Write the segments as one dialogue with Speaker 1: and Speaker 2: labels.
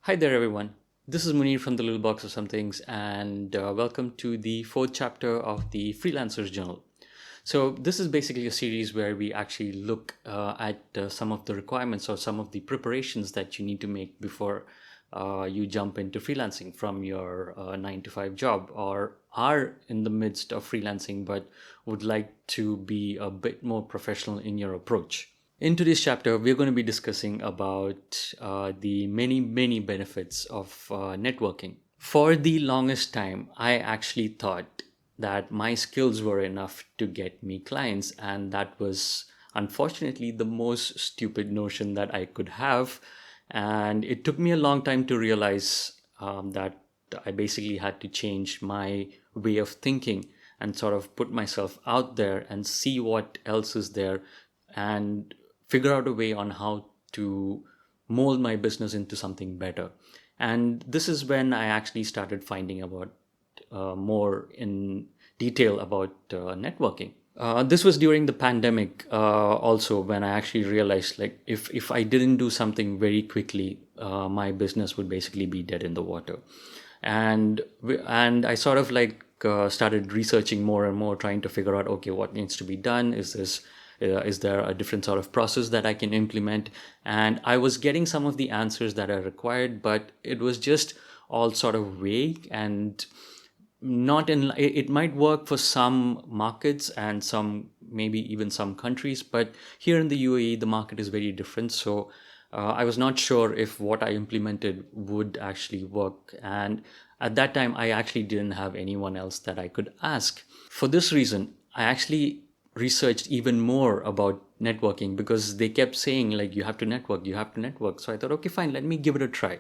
Speaker 1: Hi there, everyone. This is Munir from the Little Box of Some Things, and welcome to the fourth chapter of the Freelancers Journal. So, this is basically a series where we actually look at some of the requirements or some of the preparations that you need to make before you jump into freelancing from your 9 to 5 job, or are in the midst of freelancing but would like to be a bit more professional in your approach. In today's chapter, we're going to be discussing about the many benefits of networking. For the longest time, I actually thought that my skills were enough to get me clients, and that was unfortunately the most stupid notion that I could have. And it took me a long time to realize that I basically had to change my way of thinking and sort of put myself out there and see what else is there and figure out a way on how to mold my business into something better. And this is when I actually started finding about more in detail about networking. This was during the pandemic, also when I actually realized, like, if I didn't do something very quickly, my business would basically be dead in the water. And I sort of started researching more and more, trying to figure out, okay, what needs to be done. Is there a different sort of process that I can implement? And I was getting some of the answers that are required, but it was just all sort of vague and not in. It might work for some markets and some, maybe even some countries, but here in the UAE, the market is very different. So I was not sure if what I implemented would actually work. And at that time, I actually didn't have anyone else that I could ask. For this reason, I actually researched even more about networking, because they kept saying, like, you have to network. So I thought, okay, fine, let me give it a try.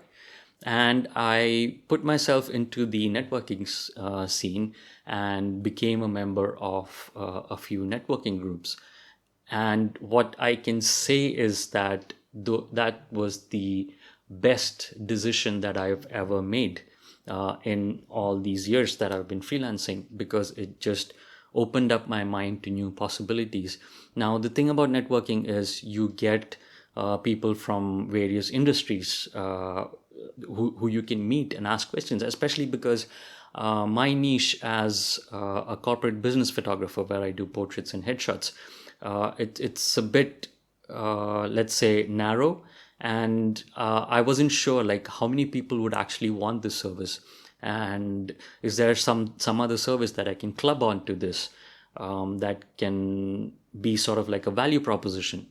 Speaker 1: And I put myself into the networking scene and became a member of a few networking groups. And what I can say is that that was the best decision that I've ever made in all these years that I've been freelancing, because it just opened up my mind to new possibilities. Now, the thing about networking is you get people from various industries who you can meet and ask questions, especially because my niche as a corporate business photographer, where I do portraits and headshots, it's a bit, let's say, narrow. And I wasn't sure, like, how many people would actually want this service, and is there some other service that I can club onto this that can be sort of like a value proposition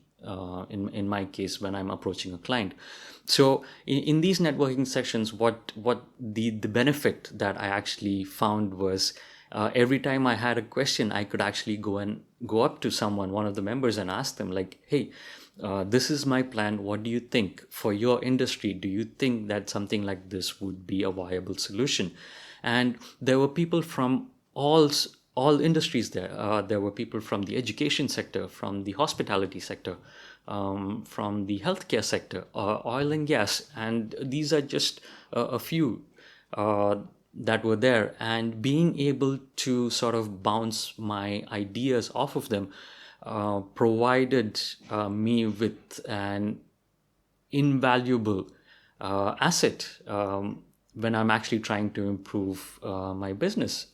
Speaker 1: in my case when I'm approaching a client. So in these networking sessions, what the benefit that I actually found was, every time I had a question, I could actually go up to someone, one of the members, and ask them, like, hey, this is my plan. What do you think for your industry? Do you think that something like this would be a viable solution? And there were people from all industries there. There were people from the education sector, from the hospitality sector, from the healthcare sector, oil and gas. And these are just a few that were there. And being able to sort of bounce my ideas off of them provided me with an invaluable asset when I'm actually trying to improve my business.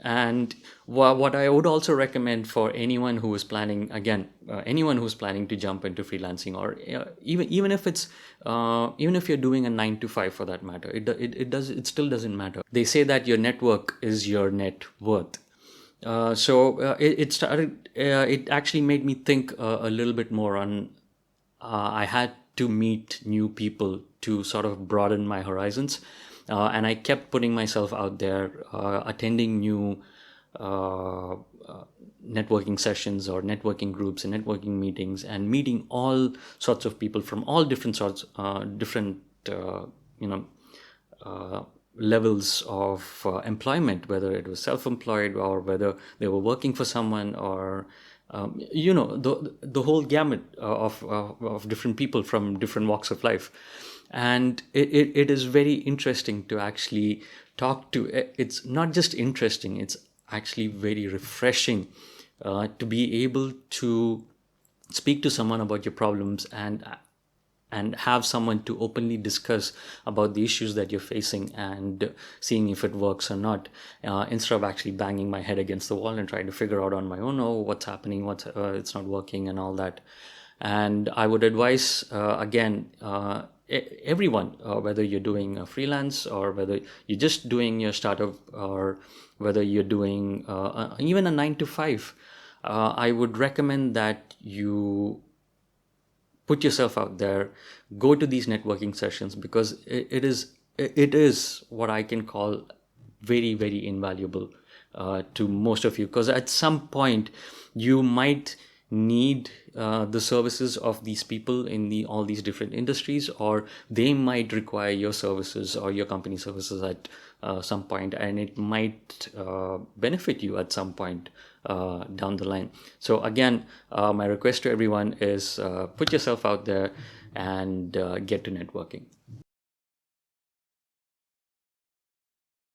Speaker 1: And what I would also recommend for anyone who is planning, again, anyone who's planning to jump into freelancing, or even if it's even if you're doing a 9 to 5 for that matter, it still doesn't matter. They say that your network is your net worth. It actually made me think a little bit more on. I had to meet new people to sort of broaden my horizons, and I kept putting myself out there, attending new networking sessions or networking groups and networking meetings, and meeting all sorts of people from all different sorts, different levels of employment, whether it was self-employed or whether they were working for someone, or the whole gamut of different people from different walks of life. And it is very interesting to actually talk to. It's not just interesting, it's actually very refreshing to be able to speak to someone about your problems and have someone to openly discuss about the issues that you're facing and seeing if it works or not, instead of actually banging my head against the wall and trying to figure out on my own, oh, what's happening, what's it's not working and all that. And I would advise, everyone, whether you're doing a freelance or whether you're just doing your startup or whether you're doing even a 9 to 5, I would recommend that you put yourself out there, go to these networking sessions, because it is what I can call very, very invaluable to most of you, because at some point you might need the services of these people in all these different industries, or they might require your services or your company services at some point, and it might benefit you at some point down the line. So again, my request to everyone is put yourself out there and get to networking.